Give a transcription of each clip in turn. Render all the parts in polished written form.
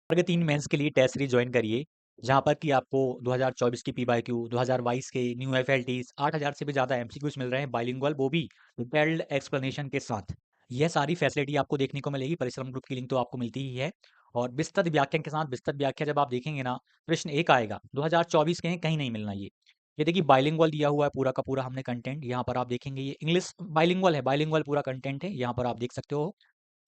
वर्ग 3 मेंस के लिए टेस्ट सीरीज ज्वाइन करिए, जहाँ पर कि आपको 2024 की पीवाईक्यू, 2022 के न्यू एफएलटीज, 8000 से भी ज़्यादा एमसीक्यूज मिल रहे हैं बाइलिंगुअल, वो भी डिटेल्ड एक्सप्लेनेशन के साथ। यह सारी फैसिलिटी आपको देखने को मिलेगी। परिश्रम ग्रुप की लिंक तो आपको मिलती ही है। और विस्तृत व्याख्यान के साथ विस्तृत व्याख्या जब आप देखेंगे ना, प्रश्न एक आएगा 2024 के हैं, कहीं नहीं मिलना ये देखिए बाइलिंगुअल दिया हुआ है पूरा का पूरा हमने कंटेंट। यहाँ पर आप देखेंगे ये इंग्लिश बाइलिंगुअल है, बाइलिंगुअल पूरा कंटेंट है, यहाँ पर आप देख सकते हो।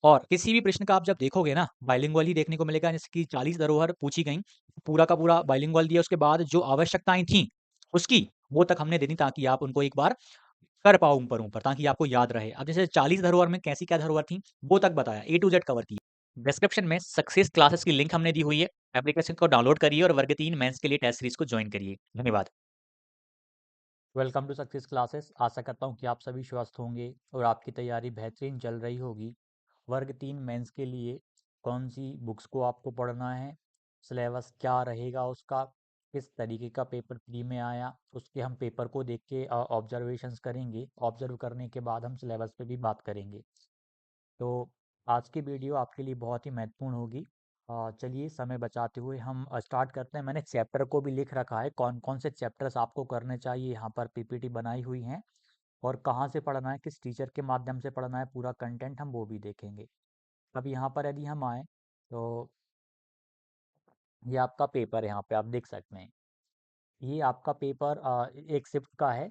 और किसी भी प्रश्न का आप जब देखोगे ना, बाइलिंगुअल ही देखने को मिलेगा। जैसे कि 40 धरोहर पूछी गई, पूरा का पूरा बाइलिंगुअल दिया, उसके बाद जो आवश्यकताएं थी उसकी, वो तक हमने दे दी, ताकि आप उनको एक बार कर पाओ ऊपर ऊपर, ताकि आपको याद रहे। अब जैसे 40 धरोहर में कैसी क्या धरोहर थी वो तक बताया, ए टू जेड कवर किया। डिस्क्रिप्शन में सक्सेस क्लासेस की लिंक हमने दी हुई है। एप्लीकेशन को डाउनलोड करिए और वर्ग 3 मेंस के लिए टेस्ट सीरीज को ज्वाइन करिए। धन्यवाद। Welcome to success classes. आशा करता हूँ कि आप सभी स्वस्थ होंगे और आपकी तैयारी बेहतरीन चल रही होगी। वर्ग 3 मेंस के लिए कौन सी बुक्स को आपको पढ़ना है, सिलेबस क्या रहेगा उसका, किस तरीके का पेपर प्री में आया, उसके हम पेपर को देख के ऑब्जर्वेशंस करेंगे। ऑब्जर्व करने के बाद हम सिलेबस पे भी बात करेंगे। तो आज की वीडियो आपके लिए बहुत ही महत्वपूर्ण होगी। चलिए समय बचाते हुए हम स्टार्ट करते हैं। मैंने चैप्टर को भी लिख रखा है, कौन कौन से चैप्टर्स आपको करने चाहिए। यहाँ पर पीपीटी बनाई हुई हैं और कहाँ से पढ़ना है, किस टीचर के माध्यम से पढ़ना है, पूरा कंटेंट हम वो भी देखेंगे। अब यहाँ पर यदि हम आए तो ये आपका पेपर यहाँ पे आप देख सकते हैं। ये आपका पेपर एक शिफ्ट का है।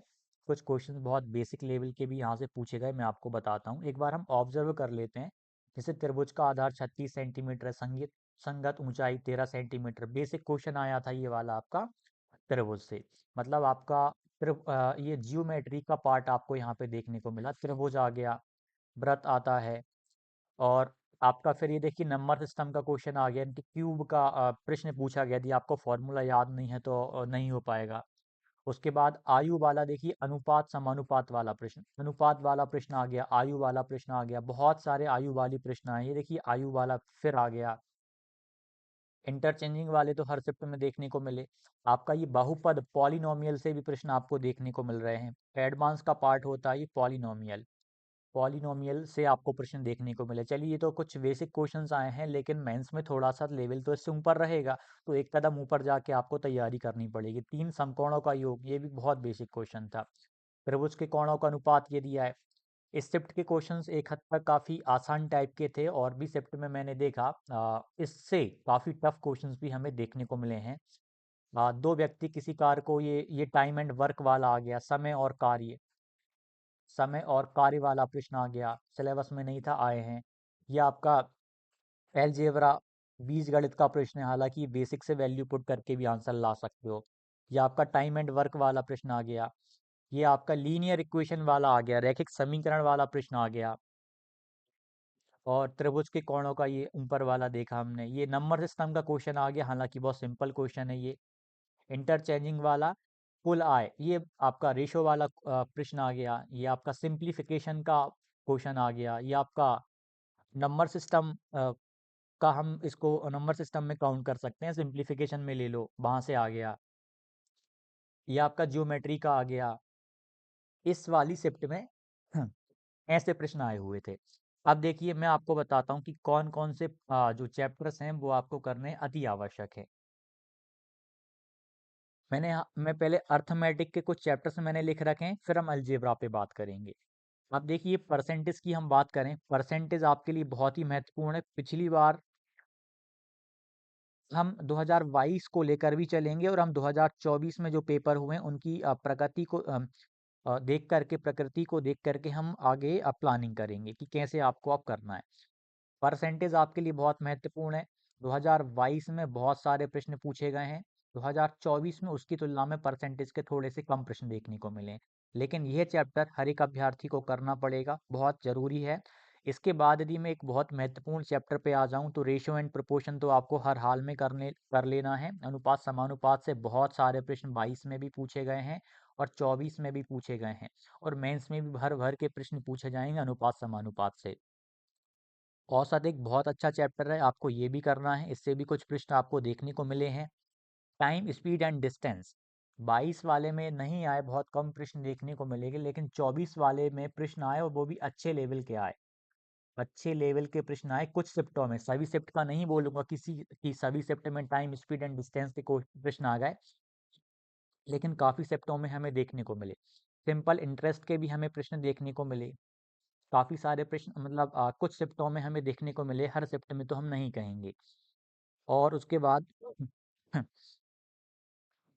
कुछ क्वेश्चन बहुत बेसिक लेवल के भी यहाँ से पूछे गए, मैं आपको बताता हूँ। एक बार हम ऑब्जर्व कर लेते हैं। जैसे त्रिभुज का आधार 36 सेंटीमीटर है, संगीत संगत ऊंचाई 13 सेंटीमीटर। बेसिक क्वेश्चन आया था ये वाला आपका त्रिभुज से। मतलब आपका ये जियोमेट्री का पार्ट आपको यहाँ पे देखने को मिला। त्रिभुज आ गया, व्रत आता है, और आपका फिर ये देखिए नंबर सिस्टम का क्वेश्चन आ गया। इनके क्यूब का प्रश्न पूछा गया। यदि आपको फॉर्मूला याद नहीं है तो नहीं हो पाएगा। उसके बाद आयु वाला देखिए, अनुपात समानुपात वाला प्रश्न, अनुपात वाला प्रश्न आ गया, आयु वाला प्रश्न आ गया। बहुत सारे आयु वाली प्रश्न आए। ये देखिए आयु वाला फिर आ गया। इंटरचेंजिंग वाले तो हर शिफ्ट में देखने को मिले। आपका ये बहुपद पॉलिनोमियल से भी प्रश्न आपको देखने को मिल रहे हैं। एडवांस का पार्ट होता है ये पॉलिनोमियल। पॉलिनोमियल से आपको प्रश्न देखने को मिले। चलिए ये तो कुछ बेसिक क्वेश्चंस आए हैं, लेकिन मेंस में थोड़ा सा लेवल तो इससे ऊपर रहेगा। तो एक कदम ऊपर जाके आपको तैयारी करनी पड़ेगी। तीन समकोणों का योग, ये भी बहुत बेसिक क्वेश्चन था। त्रिभुज के कोणों का अनुपात ये दिया है। इस शिफ्ट के क्वेश्चंस एक हद तक काफ़ी आसान टाइप के थे, और भी शिफ्ट में मैंने देखा इससे काफ़ी टफ क्वेश्चंस भी हमें देखने को मिले हैं। दो व्यक्ति किसी कार को, ये टाइम एंड वर्क वाला आ गया। समय और कार्य, समय और कार्य वाला प्रश्न आ गया, सिलेबस में नहीं था, आए हैं। यह आपका एलजेब्रा बीजगणित का प्रश्न है, हालांकि बेसिक से वैल्यू पुट करके भी आंसर ला सकते हो। यह आपका टाइम एंड वर्क वाला प्रश्न आ गया। ये आपका लीनियर इक्वेशन वाला आ गया, रैखिक समीकरण वाला प्रश्न आ गया। और त्रिभुज के कोणों का ये ऊपर वाला देखा हमने। ये नंबर सिस्टम का क्वेश्चन आ गया, हालांकि बहुत सिंपल क्वेश्चन है ये। इंटरचेंजिंग वाला, कुल आय, ये आपका रेशो वाला प्रश्न आ गया। ये आपका सिंप्लीफिकेशन का क्वेश्चन आ गया। ये आपका नंबर सिस्टम का, हम इसको नंबर सिस्टम में काउंट कर सकते हैं, सिंप्लीफिकेशन में ले लो, वहां से आ गया। ये आपका ज्योमेट्री का आ गया। इस वाली शिफ्ट में ऐसे प्रश्न आए हुए थे। अब देखिए मैं आपको बताता हूँ कि कौन कौन से जो चैप्टर्स हैं वो आपको करने अति आवश्यक है। मैं पहले अर्थमेटिक के कुछ चैप्टर्स मैंने लिख रखे हैं, फिर हम अलजेब्रा पे बात करेंगे। अब देखिए परसेंटेज की हम बात करें, परसेंटेज आपके लिए बहुत ही महत्वपूर्ण है। पिछली बार हम 2022 को लेकर भी चलेंगे, और हम 2024 में जो पेपर हुए हैं उनकी प्रगति को देख करके, प्रकृति को देख करके हम आगे प्लानिंग करेंगे कि कैसे आपको आप करना है। परसेंटेज आपके लिए बहुत महत्वपूर्ण है। 2022 में बहुत सारे प्रश्न पूछे गए हैं। 2024 में उसकी तुलना में परसेंटेज के थोड़े से कम प्रश्न देखने को मिले हैं। लेकिन यह चैप्टर हर एक अभ्यर्थी को करना पड़ेगा, बहुत ज़रूरी है। इसके बाद यदि मैं एक बहुत महत्वपूर्ण चैप्टर पे आ जाऊं, तो रेशियो एंड प्रोपोर्शन तो आपको हर हाल में कर लेना है। अनुपात समानुपात से बहुत सारे प्रश्न 22 में भी पूछे गए हैं और 24 में भी पूछे गए हैं, और मेंस में भी भर भर के प्रश्न पूछे जाएंगे अनुपात समानुपात से। औसत एक बहुत अच्छा चैप्टर है, आपको ये भी करना है। इससे भी कुछ प्रश्न आपको देखने को मिले हैं। टाइम, स्पीड एंड डिस्टेंस 22 वाले में नहीं आए, बहुत कम प्रश्न देखने को मिलेंगे, लेकिन 24 वाले में प्रश्न आए और वो भी अच्छे लेवल के आए। अच्छे लेवल के प्रश्न आए कुछ शिफ्टों में, सभी शिफ्ट का नहीं बोलूंगा किसी की, सभी शिफ्ट में टाइम स्पीड एंड डिस्टेंस के प्रश्न आ गए, लेकिन काफ़ी शिफ्टों में हमें देखने को मिले। सिंपल इंटरेस्ट के भी हमें प्रश्न देखने को मिले, काफ़ी सारे प्रश्न, मतलब कुछ शिफ्टों में हमें देखने को मिले, हर शिफ्ट में तो हम नहीं कहेंगे। और उसके बाद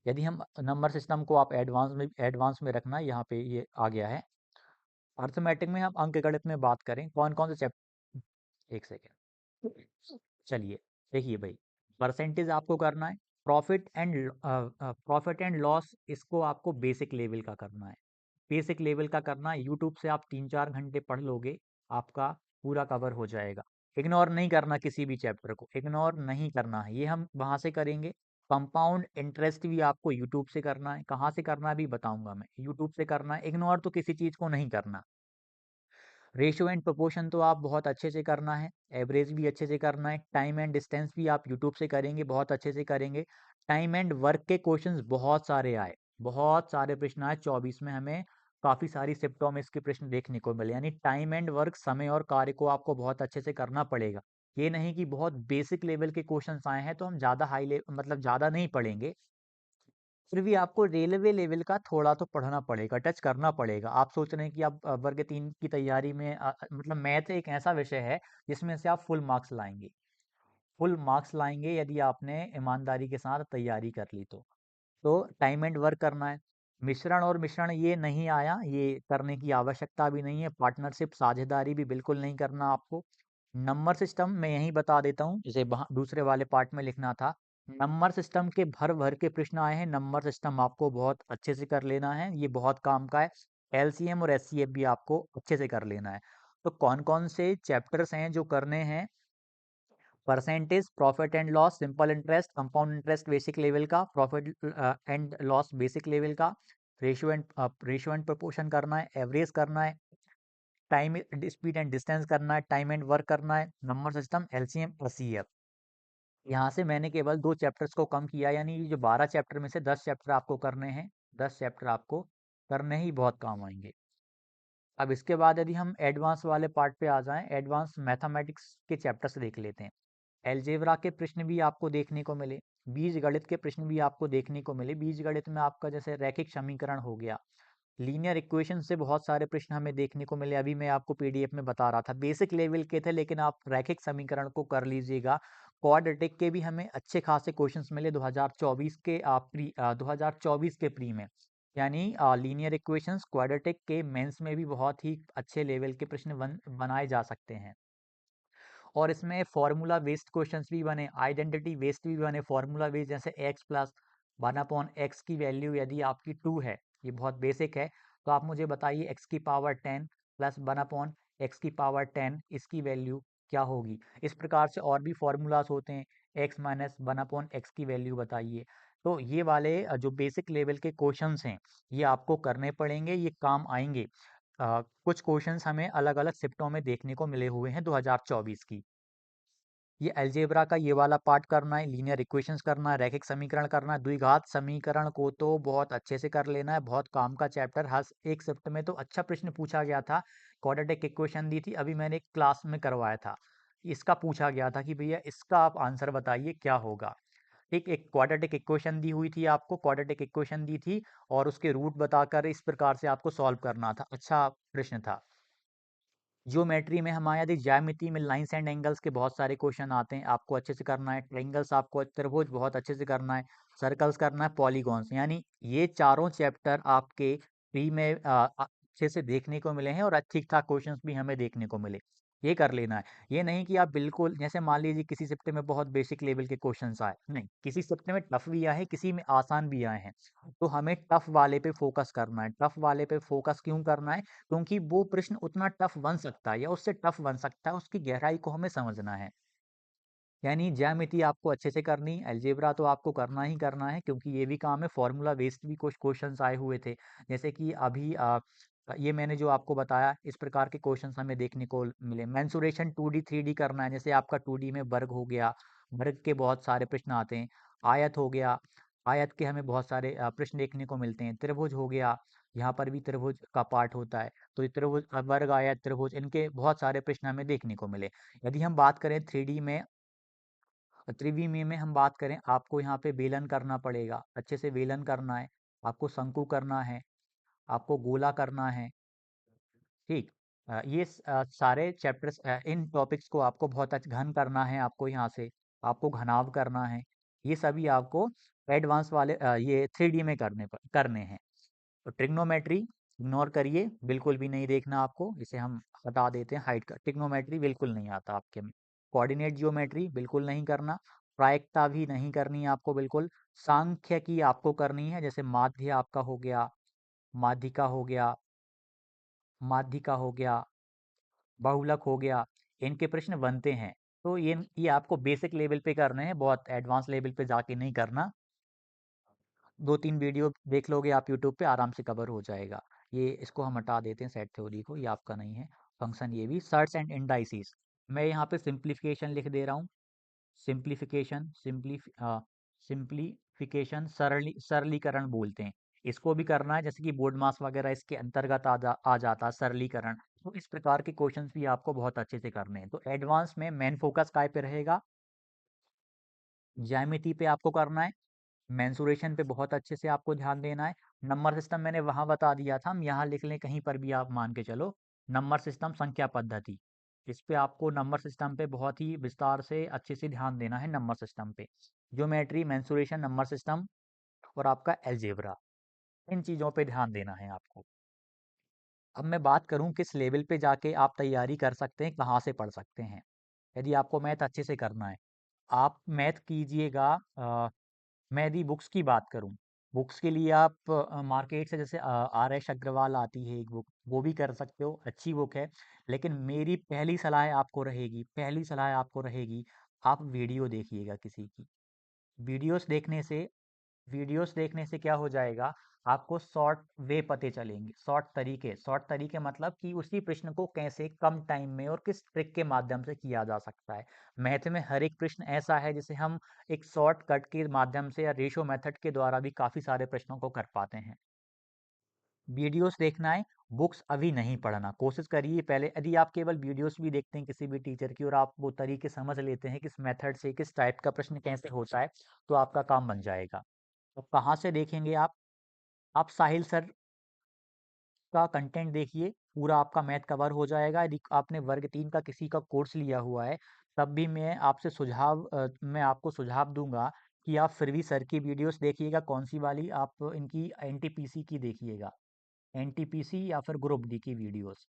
यदि हम नंबर सिस्टम को आप एडवांस में रखना, यहाँ पे ये आ गया है। अर्थमेटिक में हम अंकगणित में बात करें, कौन कौन से चैप्टर, एक सेकेंड, चलिए देखिए भाई, परसेंटेज आपको करना है, प्रॉफिट एंड लॉस इसको आपको बेसिक लेवल का करना है, बेसिक लेवल का करना है। यूट्यूब से आप 3-4 घंटे पढ़ लोगे, आपका पूरा कवर हो जाएगा। इग्नोर नहीं करना, किसी भी चैप्टर को इग्नोर नहीं करना है, ये हम वहाँ से करेंगे। कंपाउंड इंटरेस्ट भी आपको यूट्यूब से करना है, कहाँ से करना है भी बताऊंगा मैं, यूट्यूब से करना है, इग्नोर तो किसी चीज़ को नहीं करना। रेशियो एंड प्रोपोर्शन तो आप बहुत अच्छे से करना है, एवरेज भी अच्छे से करना है, टाइम एंड डिस्टेंस भी आप यूट्यूब से करेंगे, बहुत अच्छे से करेंगे। टाइम एंड वर्क के क्वेश्चंस बहुत सारे आए, बहुत सारे प्रश्न आए 24 में, हमें काफ़ी सारी शिफ्टों में इसके प्रश्न देखने को मिले, यानी टाइम एंड वर्क, समय और कार्य को आपको बहुत अच्छे से करना पड़ेगा। ये नहीं कि बहुत बेसिक लेवल के क्वेश्चंस आए हैं तो हम ज़्यादा हाई लेवल, मतलब ज़्यादा नहीं पढ़ेंगे, फिर भी आपको रेलवे लेवल का थोड़ा तो पढ़ना पड़ेगा, टच करना पड़ेगा। आप सोच रहे हैं कि आप वर्ग 3 की तैयारी में मतलब मैथ एक ऐसा विषय है जिसमें से आप फुल मार्क्स लाएंगे, फुल मार्क्स लाएंगे यदि आपने ईमानदारी के साथ तैयारी कर ली तो टाइम एंड वर्क करना है। मिश्रण और मिश्रण ये नहीं आया, ये करने की आवश्यकता भी नहीं है, पार्टनरशिप साझेदारी भी बिल्कुल नहीं करना आपको। नंबर सिस्टम मैं यहीं बता देता हूँ, जैसे वहाँ दूसरे वाले पार्ट में लिखना था, नंबर सिस्टम के भर भर के प्रश्न आए हैं, नंबर सिस्टम आपको बहुत अच्छे से कर लेना है, ये बहुत काम का है। एलसीएम और एचसीएफ भी आपको अच्छे से कर लेना है। तो कौन कौन से चैप्टर्स हैं जो करने हैं, percentage, profit and loss, simple interest, compound interest basic level का, profit and loss basic level का, रेशियो एंड प्रोपोर्शन करना है, एवरेज करना है, टाइम स्पीड एंड डिस्टेंस करना है, टाइम एंड वर्क करना है, नंबर सिस्टम, एलसीएम, एचसीएफ। यहाँ से मैंने केवल 2 चैप्टर्स को कम किया, यानी ये जो 12 चैप्टर में से 10 चैप्टर आपको करने हैं, 10 चैप्टर आपको करने ही बहुत काम आएंगे। अब इसके बाद यदि हम एडवांस वाले पार्ट पे आ जाएं, एडवांस मैथमेटिक्स के चैप्टर्स देख लेते हैं। अलजेब्रा के प्रश्न भी आपको देखने को मिले, बीजगणित के प्रश्न भी आपको देखने को मिले। बीजगणित में आपका जैसे रैखिक समीकरण हो गया, लीनियर इक्वेशन से बहुत सारे प्रश्न हमें देखने को मिले, अभी मैं आपको पीडीएफ में बता रहा था, बेसिक लेवल के थे, लेकिन आप रैखिक समीकरण को कर लीजिएगा। क्वाड्रेटिक के भी हमें अच्छे खासे क्वेश्चंस मिले 2024 के 2024 के प्री में, यानी लीनियर इक्वेशंस क्वाड्रेटिक के मेंस में भी बहुत ही अच्छे लेवल के प्रश्न बनाए जा सकते हैं। और इसमें फार्मूला बेस्ड क्वेश्चंस भी बने, आइडेंटिटी बेस्ड भी बने, फार्मूला बेस्ड, जैसे x प्लस 1/x की वैल्यू यदि आपकी 2 है, ये बहुत बेसिक है, तो आप मुझे बताइए x की पावर 10 प्लस 1/x की पावर 10 इसकी वैल्यू क्या होगी। इस प्रकार से और भी फार्मूलाज होते हैं, x माइनस 1/x की वैल्यू बताइए। तो ये वाले जो बेसिक लेवल के क्वेश्चंस हैं, ये आपको करने पड़ेंगे, ये काम आएंगे। कुछ क्वेश्चंस हमें अलग अलग शिफ्टों में देखने को मिले हुए हैं 2024 की। ये अलजेब्रा का ये वाला पार्ट करना है, लीनियर इक्वेशंस करना है, रैखिक समीकरण करना है, द्विघात समीकरण को तो बहुत अच्छे से कर लेना है, बहुत काम का चैप्टर, हर एक शिफ्ट में तो अच्छा प्रश्न पूछा गया था। क्वाड्रेटिक इक्वेशन दी थी, अभी मैंने एक क्लास में करवाया था, इसका पूछा गया था कि भैया इसका आप आंसर बताइए क्या होगा। ठीक, एक क्वाड्रेटिक इक्वेशन दी हुई थी, आपको क्वाड्रेटिक इक्वेशन दी थी और उसके रूट बताकर इस प्रकार से आपको सॉल्व करना था, अच्छा प्रश्न था। ज्योमेट्री में हमारे यदि ज्यामिति में लाइंस एंड एंगल्स के बहुत सारे क्वेश्चन आते हैं, आपको अच्छे से करना है, ट्रायंगल्स आपको, त्रिभुज बहुत अच्छे से करना है, सर्कल्स करना है, पॉलीगॉन्स, यानी ये चारों चैप्टर आपके प्री में अच्छे से देखने को मिले हैं और ठीक ठाक क्वेश्चंस भी हमें देखने को मिले, ये कर लेना है। ये नहीं कि आप बिल्कुल, जैसे मान लीजिए किसी शिफ्ट में बहुत बेसिक लेवल के क्वेश्चंस आए, नहीं, किसी शिफ्ट में टफ भी आए हैं, किसी में आसान भी आए हैं, तो हमें टफ वाले पे फोकस करना है। टफ वाले पे फोकस क्यों करना है, क्योंकि वो प्रश्न उतना टफ बन सकता है या उससे टफ बन सकता है, उसकी गहराई को हमें समझना है। यानी ज्यामिति आपको अच्छे से करनी, अलजेब्रा तो आपको करना ही करना है, क्योंकि ये भी काम है। फॉर्मूला बेस्ड भी कुछ क्वेश्चंस आए हुए थे, जैसे कि अभी ये मैंने जो आपको बताया, इस प्रकार के क्वेश्चंस हमें देखने को मिले। मेंसुरेशन 2D 3D करना है, जैसे आपका 2D में वर्ग हो गया, वर्ग के बहुत सारे प्रश्न आते हैं। आयत हो गया, आयत के हमें बहुत सारे प्रश्न देखने को मिलते हैं। त्रिभुज हो गया, यहाँ पर भी त्रिभुज का पार्ट होता है। तो ये त्रिभुज वर्ग आया, त्रिभुज, इनके बहुत सारे प्रश्न हमें देखने को मिले। यदि हम बात करें 3D में, त्रिविमीय में हम बात करें, आपको यहाँ पे बेलन करना पड़ेगा, अच्छे से बेलन करना है, आपको शंकु करना है, आपको गोला करना है। ठीक। सारे चैप्टर्स, इन टॉपिक्स को आपको बहुत घन करना है, आपको यहाँ से आपको घनाव करना है। ये सभी आपको एडवांस वाले ये 3D में करने हैं। तो ट्रिग्नोमेट्री इग्नोर करिए, बिल्कुल भी नहीं देखना आपको, इसे हम हटा देते हैं। हाइट का ट्रिग्नोमेट्री बिल्कुल नहीं आता आपके में। कोऑर्डिनेट जियोमेट्री बिल्कुल नहीं करना। प्रायिकता भी नहीं करनी है आपको बिल्कुल। सांख्य की आपको करनी है, जैसे माध्य आपका हो गया, माध्यिका हो गया, माध्यिका हो गया, बहुलक हो गया, इनके प्रश्न बनते हैं। तो ये आपको बेसिक लेवल पे करने हैं, बहुत एडवांस लेवल पे जाके नहीं करना। 2-3 वीडियो देख लोगे आप यूट्यूब पे, आराम से कवर हो जाएगा। ये इसको हम हटा देते हैं, सेट थ्योरी को, ये आपका नहीं है। फंक्शन ये भी, सर्च एंड इंडाइसिस, मैं यहाँ पे सिंप्लीफिकेशन लिख दे रहा हूँ। सिंप्लीफिकेशन, सिंप्लीफिकेशन सरलीकरण बोलते हैं। इसको भी करना है, जैसे कि बोर्ड मास वगैरह इसके अंतर्गत आ जाता है, सरलीकरण। तो इस प्रकार के क्वेश्चंस भी आपको बहुत अच्छे से करने हैं। तो एडवांस में मेन फोकस काय पे रहेगा? ज्यामिति पे आपको करना है। मेंसुरेशन पे बहुत अच्छे से आपको ध्यान देना है। नंबर सिस्टम मैंने वहां बता दिया था, हम यहाँ लिख लें कहीं पर भी, आप मान के चलो। नंबर सिस्टम, संख्या पद्धति, इस पे आपको नंबर सिस्टम पे बहुत ही विस्तार से अच्छे से ध्यान देना है। नंबर सिस्टम पे ज्योमेट्री, मेंसुरेशन, नंबर सिस्टम और आपका अलजेब्रा, इन चीज़ों पे ध्यान देना है आपको। अब मैं बात करूं किस लेवल पे जाके आप तैयारी कर सकते हैं, कहाँ से पढ़ सकते हैं। यदि आपको मैथ अच्छे से करना है, आप मैथ कीजिएगा। मैं यदि बुक्स की बात करूं, बुक्स के लिए आप मार्केट से, जैसे आर एस अग्रवाल आती है एक बुक, वो भी कर सकते हो, अच्छी बुक है। लेकिन मेरी पहली सलाह आपको रहेगी, आप वीडियो देखिएगा किसी की। वीडियोस देखने से वीडियोस देखने से क्या हो जाएगा, आपको शॉर्ट वे पते चलेंगे, शॉर्ट तरीके मतलब कि उसी प्रश्न को कैसे कम टाइम में और किस ट्रिक के माध्यम से किया जा सकता है। मैथ में हर एक प्रश्न ऐसा है जिसे हम एक शॉर्ट कट के माध्यम से या रेशो मेथड के द्वारा भी काफी सारे प्रश्नों को कर पाते हैं। वीडियोस देखना है, बुक्स अभी नहीं पढ़ना। कोशिश करिए पहले, यदि आप केवल वीडियोस भी देखते हैं किसी भी टीचर की और आप वो तरीके समझ लेते हैं किस मेथड से किस टाइप का प्रश्न कैसे होता है, तो आपका काम बन जाएगा। तो कहाँ से देखेंगे आप साहिल सर का कंटेंट देखिए, पूरा आपका मैथ कवर हो जाएगा। यदि आपने वर्ग 3 का किसी का कोर्स लिया हुआ है, तब भी मैं आपको सुझाव दूंगा कि आप फिर भी सर की वीडियोस देखिएगा। कौन सी वाली? आप इनकी एनटीपीसी की देखिएगा, एनटीपीसी या फिर ग्रुप डी की वीडियोस।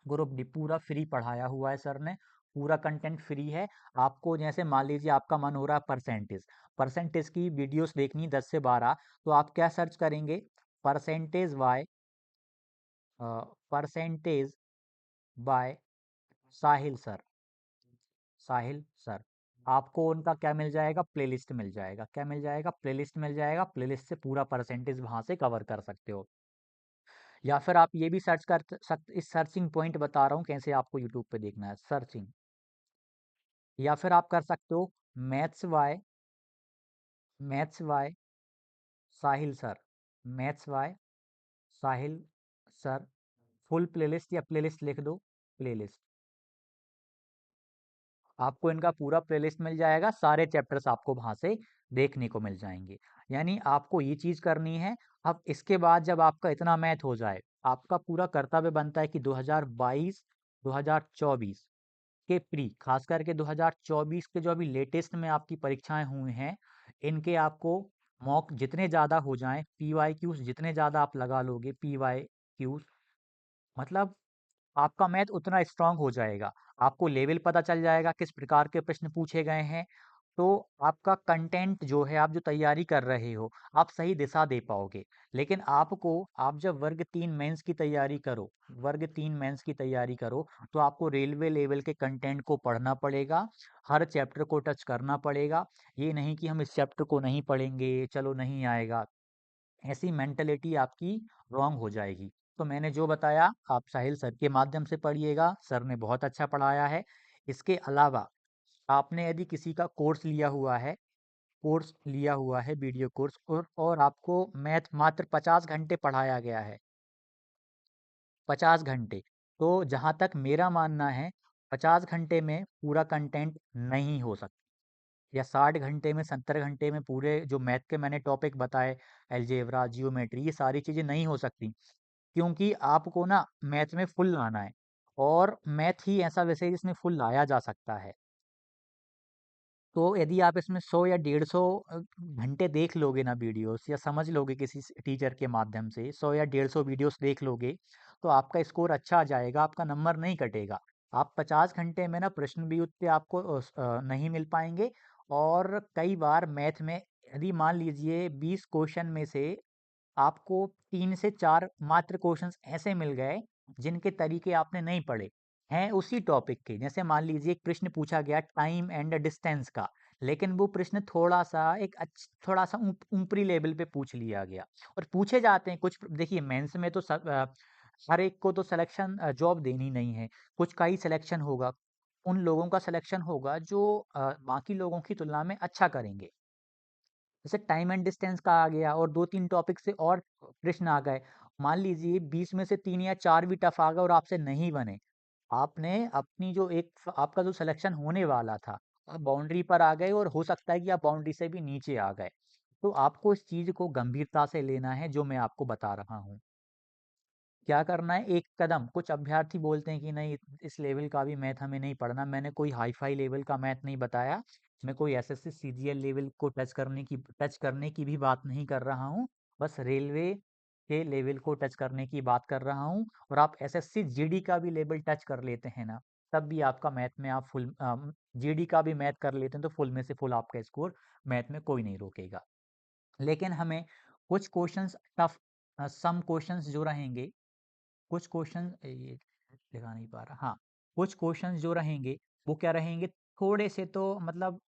ग्रुप डी पूरा फ्री पढ़ाया हुआ है सर ने, पूरा कंटेंट फ्री है। आपको जैसे मान लीजिए आपका मन हो रहा है परसेंटेज, परसेंटेज की वीडियोस देखनी 10 से 12, तो आप क्या सर्च करेंगे? परसेंटेज वाई, percentage by Sahil sir, Sahil sir. आपको उनका क्या मिल जाएगा? प्लेलिस्ट मिल जाएगा। क्या मिल जाएगा? प्लेलिस्ट मिल जाएगा। प्लेलिस्ट से पूरा परसेंटेज वहां से कवर कर सकते हो। या फिर आप ये भी सर्च कर सकते, इस सर्चिंग पॉइंट बता रहा हूँ कैसे आपको यूट्यूब पे देखना है, सर्चिंग। या फिर आप कर सकते हो मैथ्स वाई, मैथ्स वाई साहिल सर, मैथ्स वाई साहिल सर, फुल प्लेलिस्ट या प्लेलिस्ट लिख दो, प्लेलिस्ट। आपको इनका पूरा प्लेलिस्ट मिल जाएगा, सारे चैप्टर्स आपको वहां से देखने को मिल जाएंगे। यानी आपको ये चीज करनी है। अब इसके बाद जब आपका इतना मैथ हो जाए, आपका पूरा कर्तव्य बनता है कि 2022 2024 के प्री, खास करके 2024 के जो अभी लेटेस्ट में आपकी परीक्षाएं हुई हैं, इनके आपको मॉक जितने ज़्यादा हो जाएं, पी वाई क्यूज जितने ज़्यादा आप लगा लोगे, पी वाई क्यूज, मतलब आपका मैथ उतना स्ट्रांग हो जाएगा। आपको लेवल पता चल जाएगा किस प्रकार के प्रश्न पूछे गए हैं। तो आपका कंटेंट जो है, आप जो तैयारी कर रहे हो, आप सही दिशा दे पाओगे। लेकिन आप जब वर्ग तीन मेंस की तैयारी करो, तो आपको रेलवे लेवल के कंटेंट को पढ़ना पड़ेगा, हर चैप्टर को टच करना पड़ेगा। ये नहीं कि हम इस चैप्टर को नहीं पढ़ेंगे, चलो नहीं आएगा, ऐसी मेंटलिटी आपकी रॉन्ग हो जाएगी। तो मैंने जो बताया, आप साहिल सर के माध्यम से पढ़िएगा, सर ने बहुत अच्छा पढ़ाया है। इसके अलावा आपने यदि किसी का कोर्स लिया हुआ है, कोर्स लिया हुआ है, वीडियो कोर्स, और आपको मैथ मात्र 50 घंटे पढ़ाया गया है, 50 घंटे। तो जहाँ तक मेरा मानना है, 50 घंटे में पूरा कंटेंट नहीं हो सकता, या 60 घंटे में, 70 घंटे में पूरे जो मैथ के मैंने टॉपिक बताए, अलजेब्रा, जियोमेट्री, ये सारी चीज़ें नहीं हो सकती, क्योंकि आपको ना मैथ में फुल लाना है, और मैथ ही ऐसा विषय है जिसमें फुल लाया जा सकता है। तो यदि आप इसमें 100 या 150 घंटे देख लोगे ना वीडियोस, या समझ लोगे किसी टीचर के माध्यम से 100 या 150 वीडियोस देख लोगे, तो आपका स्कोर अच्छा आ जाएगा, आपका नंबर नहीं कटेगा। आप 50 घंटे में ना प्रश्न भी उतने आपको नहीं मिल पाएंगे। और कई बार मैथ में, यदि मान लीजिए 20 क्वेश्चन में से आपको 3 से 4 मात्र क्वेश्चंस ऐसे मिल गए जिनके तरीके आपने नहीं पढ़े, हैं उसी टॉपिक के। जैसे मान लीजिए एक प्रश्न पूछा गया टाइम एंड डिस्टेंस का, लेकिन वो प्रश्न थोड़ा सा ऊपरी लेवल पे पूछ लिया गया। और पूछे जाते हैं कुछ, देखिए मेंस में तो हर एक को तो सिलेक्शन जॉब देनी नहीं है, कुछ का ही सिलेक्शन होगा, उन लोगों का सिलेक्शन होगा जो बाकी लोगों की तुलना में अच्छा करेंगे। जैसे टाइम एंड डिस्टेंस का आ गया, और 2-3 टॉपिक से और प्रश्न आ गए। मान लीजिए 20 में से 3 या 4 भी टफ आ गए और आपसे नहीं बने। आपने अपनी जो आपका जो सिलेक्शन होने वाला था, आप बाउंड्री पर आ गए, और हो सकता है कि आप बाउंड्री से भी नीचे आ गए। तो आपको इस चीज़ को गंभीरता से लेना है जो मैं आपको बता रहा हूँ। क्या करना है, एक कदम, कुछ अभ्यर्थी बोलते हैं कि नहीं, इस लेवल का भी मैथ हमें नहीं पढ़ना। मैंने कोई हाई फाई लेवल का मैथ नहीं बताया, मैं कोई एसएससी सीजीएल लेवल को टच करने की भी बात नहीं कर रहा हूँ, बस रेलवे के लेवल को टच करने की बात कर रहा हूँ। और आप एसएससी जीडी का भी लेवल टच कर लेते हैं ना, तब भी आपका मैथ में आप फुल, जीडी का भी मैथ कर लेते हैं तो फुल में से फुल आपका स्कोर मैथ में कोई नहीं रोकेगा। लेकिन हमें कुछ क्वेश्चंस टफ, सम क्वेश्चंस जो रहेंगे, कुछ क्वेश्चन ये दिखा नहीं पा रहा, हाँ, कुछ क्वेश्चंस जो रहेंगे वो क्या रहेंगे, थोड़े से तो मतलब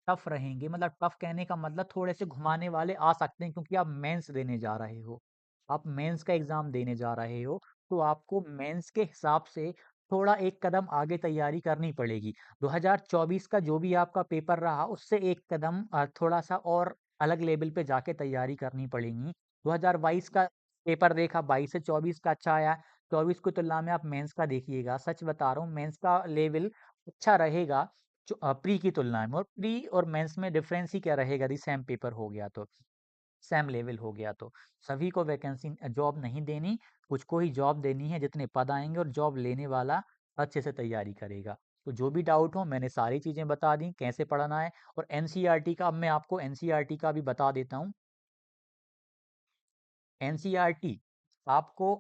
टफ रहेंगे। मतलब टफ कहने का मतलब थोड़े से घुमाने वाले आ सकते हैं, क्योंकि आप मेंस देने जा रहे हो, आप मेंस का एग्जाम देने जा रहे हो, तो आपको मेंस के हिसाब से थोड़ा एक कदम आगे तैयारी करनी पड़ेगी। 2024 का जो भी आपका पेपर रहा, उससे एक कदम थोड़ा सा और अलग लेवल पे जाके तैयारी करनी पड़ेगी। 2022 का पेपर देखा, 22 से 24 का अच्छा आया, 24 की तुलना में आप मेंस का देखिएगा, सच बता रहा हूँ मेंस का लेवल अच्छा रहेगा जो प्री की तुलना में। और प्री और मेंस में डिफरेंस ही क्या रहेगा, यदि सेम पेपर हो गया तो, सेम लेवल हो गया तो। सभी को वैकेंसी जॉब नहीं देनी, कुछ को ही जॉब देनी है, जितने पद आएंगे, और जॉब लेने वाला अच्छे से तैयारी करेगा। तो जो भी डाउट हो, मैंने सारी चीज़ें बता दी कैसे पढ़ना है। और एनसीईआरटी का, अब मैं आपको एनसीईआरटी का भी बता देता हूँ। एनसीईआरटी आपको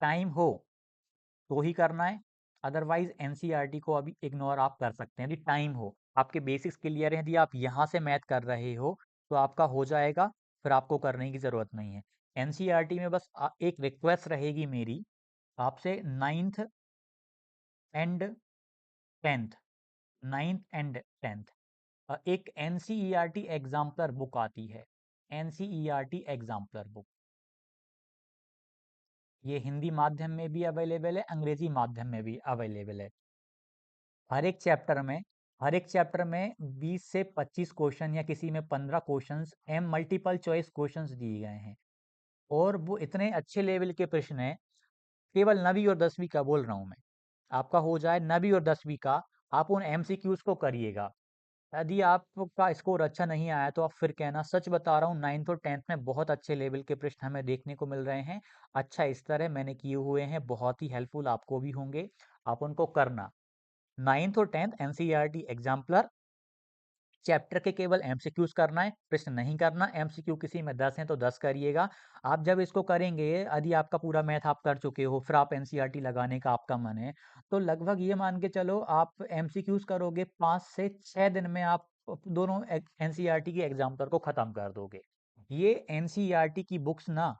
टाइम हो तो ही करना है, अदरवाइज एनसीईआरटी को अभी इग्नोर आप कर सकते हैं। यदि टाइम हो, आपके बेसिक्स क्लियर हैं, यदि आप यहाँ से मैथ कर रहे हो तो आपका हो जाएगा, फिर आपको करने की ज़रूरत नहीं है। एनसीईआरटी में बस एक रिक्वेस्ट रहेगी मेरी आपसे, and tenth ninth and tenth एक एनसीईआरटी एग्जाम्पलर बुक आती है, एनसीईआरटी एग्जाम्पलर बुक। ये हिंदी माध्यम में भी अवेलेबल है, अंग्रेजी माध्यम में भी अवेलेबल है। हर एक चैप्टर में हर एक चैप्टर में 20 से 25 क्वेश्चन, या किसी में 15 questions M multiple choice questions दिए गए हैं। और वो इतने अच्छे लेवल के प्रश्न हैं, केवल 9वीं और 10वीं का बोल रहा हूँ मैं, आपका हो जाए 9वीं और 10वीं का, आप उन एमसीक्यूज को करिएगा। यदि आपका स्कोर अच्छा नहीं आया तो आप फिर कहना, सच बता रहा हूँ 9th और 10th में बहुत अच्छे लेवल के प्रश्न हमें देखने को मिल रहे हैं। अच्छा स्तर है, मैंने किए हुए हैं, बहुत ही हेल्पफुल आपको भी होंगे, आप उनको करना। 9th और 10th एनसीईआरटी एग्जाम्पलर, चैप्टर के केवल एमसीक्यूज करना है, प्रश्न नहीं करना। एमसीक्यू किसी में 10 हैं तो 10 करिएगा। आप जब इसको करेंगे, यदि आपका पूरा मैथ आप कर चुके हो, फिर आप एनसीईआरटी लगाने का आपका मन है, तो लगभग ये मान के चलो आप एमसीक्यूज करोगे, 5 से 6 दिन में आप दोनों एनसीईआरटी की एग्जाम्पलर को खत्म कर दोगे। ये एनसीईआरटी की बुक्स ना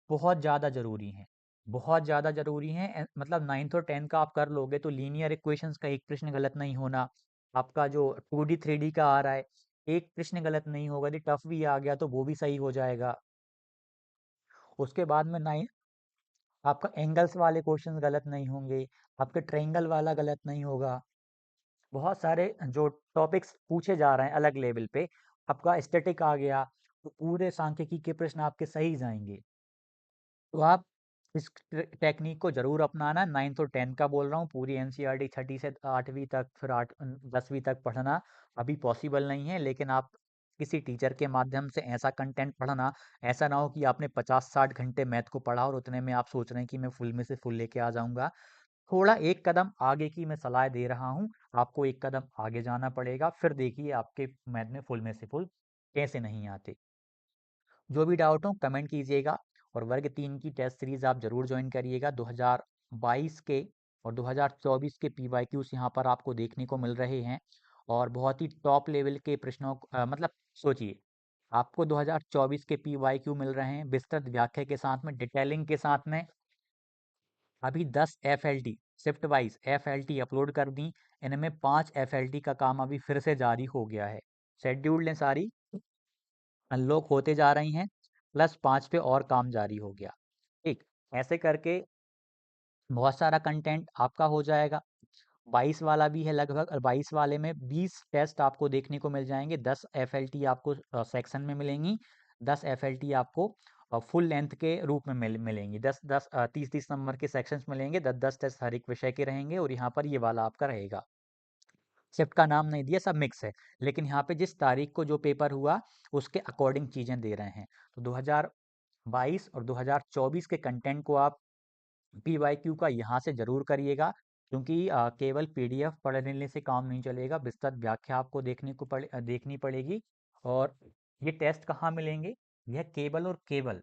बहुत ज़्यादा ज़रूरी हैं, बहुत ज़्यादा ज़रूरी हैं। मतलब 9th और 10th का आप कर लोगे तो लीनियर इक्वेशंस का एक प्रश्न गलत नहीं होना, आपका जो 2D 3D का आ रहा है, एक प्रश्न गलत नहीं होगा। यदि टफ भी आ गया तो वो भी सही हो जाएगा। उसके बाद में नाइन, आपका एंगल्स वाले क्वेश्चंस गलत नहीं होंगे, आपके ट्रायंगल वाला गलत नहीं होगा, बहुत सारे जो टॉपिक्स पूछे जा रहे हैं अलग लेवल पे, आपका स्टैटिक आ गया, तो पूरे सांख्यिकी के प्रश्न आपके सही जाएंगे। तो आप इस टेक्निक को जरूर अपनाना। 9th और 10th का बोल रहा हूँ, पूरी एनसीईआरटी 6ठी से 8वीं तक, फिर 10वीं तक पढ़ना अभी पॉसिबल नहीं है, लेकिन आप किसी टीचर के माध्यम से ऐसा कंटेंट पढ़ना। ऐसा ना हो कि आपने 50-60 घंटे मैथ को पढ़ा और उतने में आप सोच रहे हैं कि मैं फुल में से फुल लेके आ जाऊंगा। थोड़ा एक कदम आगे की मैं सलाह दे रहा हूँ, आपको एक कदम आगे जाना पड़ेगा, फिर देखिए आपके मैथ में फुल में से फुल कैसे नहीं आते। जो भी डाउट हो कमेंट कीजिएगा। और वर्ग 3 की टेस्ट सीरीज आप जरूर ज्वाइन करिएगा। 2022 के और 2024 के PYQs यहाँ पर आपको देखने को मिल रहे हैं, और बहुत ही टॉप लेवल के प्रश्नों मतलब सोचिए, आपको 2024 के PYQ मिल रहे हैं विस्तृत व्याख्या के साथ में, डिटेलिंग के साथ में। अभी 10 FLT shift wise FLT upload कर दी, इनमें 5 FLT का काम अभी फिर से जारी हो गया है। शेड्यूल्ड है सारी, अनलॉक होते जा रही हैं, प्लस 5 पे और काम जारी हो गया। ठीक, ऐसे करके बहुत सारा कंटेंट आपका हो जाएगा। 22 वाला भी है लगभग, और 22 वाले में 20 टेस्ट आपको देखने को मिल जाएंगे। 10 FLT आपको सेक्शन में मिलेंगी, 10 FLT आपको फुल लेंथ के रूप में मिलेंगी। 30-30 नंबर के सेक्शंस मिलेंगे, 10-10 टेस्ट हर एक विषय के रहेंगे, और यहाँ पर ये वाला आपका रहेगा। शिफ्ट का नाम नहीं दिया, सब मिक्स है, लेकिन यहाँ पे जिस तारीख को जो पेपर हुआ उसके अकॉर्डिंग चीज़ें दे रहे हैं। तो 2022 और 2024 के कंटेंट को आप PYQ का यहाँ से ज़रूर करिएगा, क्योंकि केवल PDF पढ़ लेने से काम नहीं चलेगा, विस्तृत व्याख्या आपको देखनी पड़ेगी। और ये टेस्ट कहाँ मिलेंगे? यह केवल और केवल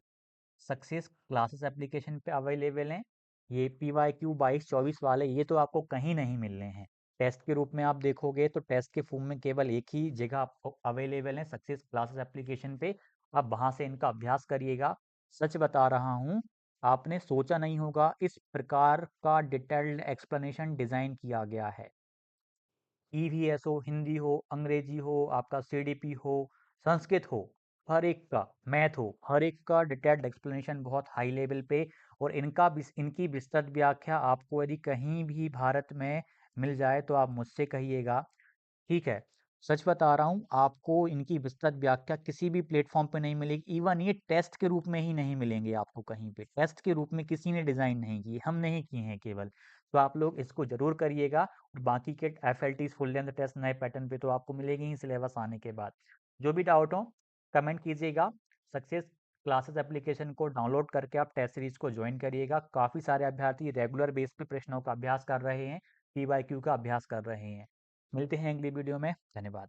सक्सेस क्लासेस एप्लीकेशन पे अवेलेबल हैं। ये PYQ 22-24 वाले ये तो आपको कहीं नहीं मिलने हैं। टेस्ट के रूप में आप देखोगे तो टेस्ट के फॉर्म में केवल एक ही जगह आपको अवेलेबल है, सक्सेस क्लासेस एप्लीकेशन पे। आप वहाँ से इनका अभ्यास करिएगा। सच बता रहा हूँ, आपने सोचा नहीं होगा इस प्रकार का डिटेल्ड एक्सप्लेनेशन डिज़ाइन किया गया है। EVS हो, हिंदी हो, अंग्रेजी हो, आपका CDP हो, संस्कृत हो, हर एक का, मैथ हो, हर एक का डिटेल्ड एक्सप्लेनेशन बहुत हाई लेवल पे। और इनकी विस्तृत व्याख्या आपको यदि कहीं भी भारत में मिल जाए तो आप मुझसे कहिएगा, ठीक है। सच बता रहा हूँ, आपको इनकी विस्तृत व्याख्या किसी भी प्लेटफॉर्म पे नहीं मिलेगी। इवन ये टेस्ट के रूप में ही नहीं मिलेंगे आपको कहीं पे, टेस्ट के रूप में किसी ने डिज़ाइन नहीं किए, हमने ही किए हैं केवल। तो आप लोग इसको जरूर करिएगा। और बाकी के FLTs फुल लेंथ टेस्ट नए पैटर्न पे तो आपको मिलेगी ही सिलेबस आने के बाद। जो भी डाउट हो कमेंट कीजिएगा। सक्सेस क्लासेस एप्लीकेशन को डाउनलोड करके आप टेस्ट सीरीज को ज्वाइन करिएगा। काफ़ी सारे अभ्यर्थी रेगुलर बेस पे प्रश्नों का अभ्यास कर रहे हैं, PYQ का अभ्यास कर रहे हैं। मिलते हैं अगली वीडियो में। धन्यवाद।